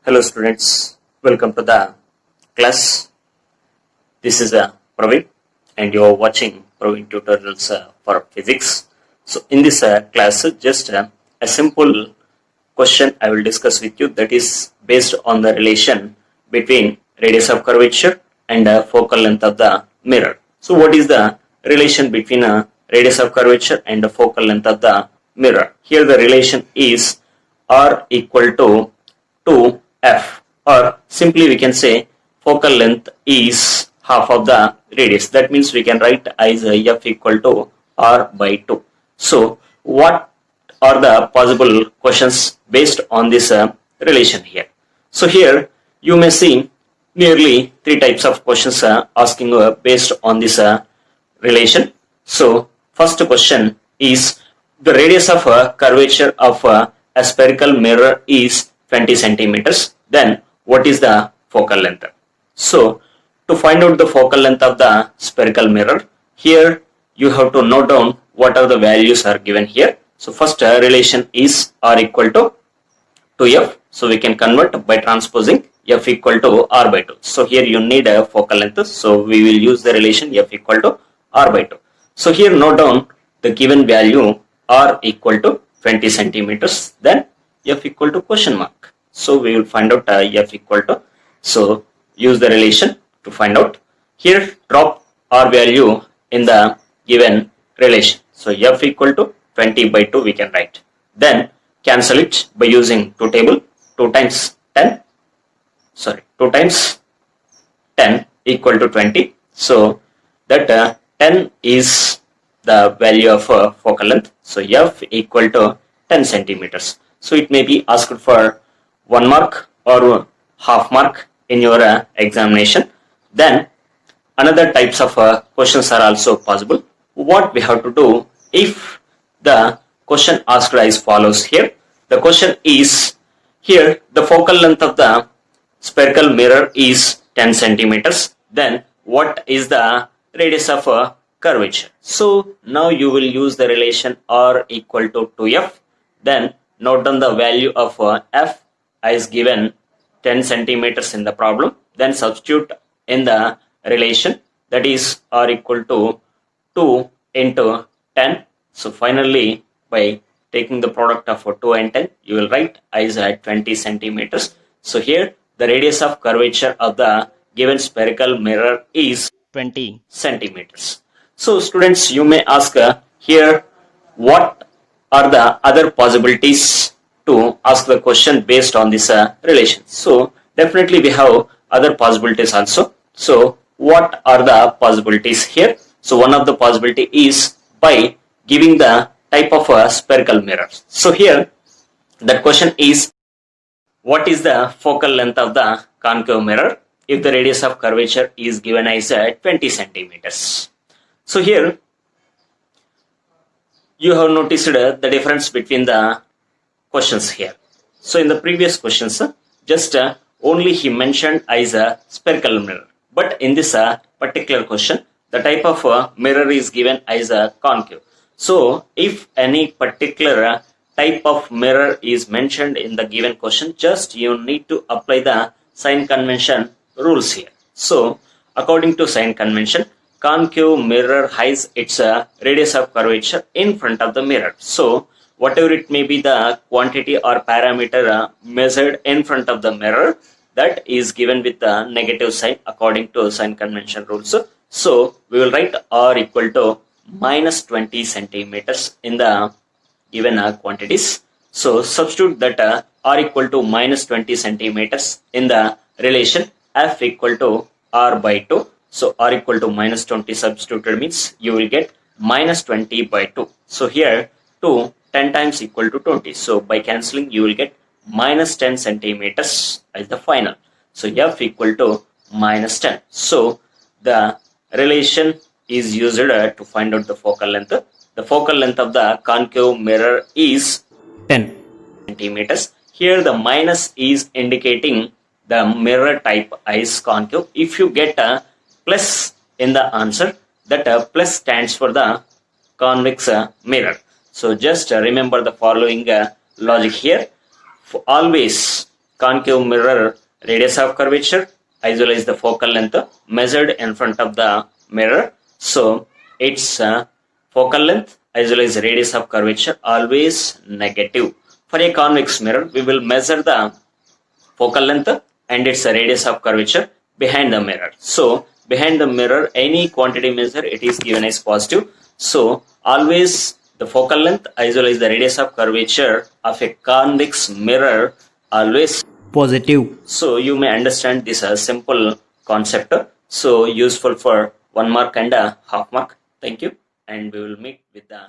Hello students, welcome to the class. This is Praveen and you are watching Praveen tutorials for physics. So in this class, just a simple question I will discuss with you, that is based on the relation between radius of curvature and focal length of the mirror. So what is the relation between radius of curvature and the focal length of the mirror? Here the relation is R equal to 2f, or simply we can say focal length is half of the radius. That means we can write as f equal to r by 2. So what are the possible questions based on this relation here? So here you may see nearly three types of questions asking based on this relation. So first question is, the radius of curvature of a spherical mirror is 20 centimeters. Then what is the focal length? So to find out the focal length of the spherical mirror, here you have to note down what are the values are given here. So first relation is r equal to 2f. So we can convert by transposing f equal to r by 2. So here you need a focal length. So we will use the relation f equal to r by 2. So here note down the given value r equal to 20 centimeters. Then f equal to question mark. So we will find out f equal to. So use the relation to find out. Here drop r value in the given relation. So f equal to 20 by 2 we can write. Then cancel it by using 2 table. 2 times 10 equal to 20. So that 10 is the value of focal length. So f equal to 10 centimeters. So it may be asked for 1 mark or half mark in your examination. Then another types of questions are also possible. What we have to do if the question asked as follows here. The question is, here the focal length of the spherical mirror is 10 centimeters. Then what is the radius of curvature? So now you will use the relation r equal to 2f. Then note down the value of f as given 10 centimeters in the problem. Then substitute in the relation, that is r equal to 2 into 10. So finally by taking the product of 2 and 10, you will write as 20 centimeters. So here the radius of curvature of the given spherical mirror is 20 centimeters. So students, you may ask here, what are the other possibilities to ask the question based on this relation? So definitely we have other possibilities also. So what are the possibilities here? So one of the possibility is by giving the type of a spherical mirror. So here the question is, what is the focal length of the concave mirror if the radius of curvature is given as 20 centimeters? So here you have noticed the difference between the questions here. So in the previous questions, just only he mentioned as a spherical mirror. But in this particular question, the type of mirror is given as a concave. So if any particular type of mirror is mentioned in the given question, just you need to apply the sign convention rules here. So according to sign convention, concave mirror hides its radius of curvature in front of the mirror. So whatever it may be the quantity or parameter measured in front of the mirror, that is given with the negative sign according to sign convention rules. So we will write r equal to minus 20 centimeters in the given quantities. So substitute that r equal to minus 20 centimeters in the relation f equal to r by 2. So r equal to minus 20 substituted means you will get minus 20 by 2. So here 2 10 times equal to 20. So by cancelling you will get minus 10 centimeters as the final. So f equal to minus 10. So the relation is used to find out the focal length. The focal length of the concave mirror is 10 centimeters. Here the minus is indicating the mirror type as concave. If you get a plus in the answer, that plus stands for the convex mirror. So just remember the following logic here. Always concave mirror radius of curvature as well as the focal length measured in front of the mirror. So its focal length as well as radius of curvature always negative. For a convex mirror, we will measure the focal length and its radius of curvature behind the mirror. So behind the mirror, any quantity measure, it is given as positive. So always the focal length as well as the radius of curvature of a convex mirror always positive. so you may understand this as simple concept. So useful for 1 mark and a half mark. Thank you, and we will meet with the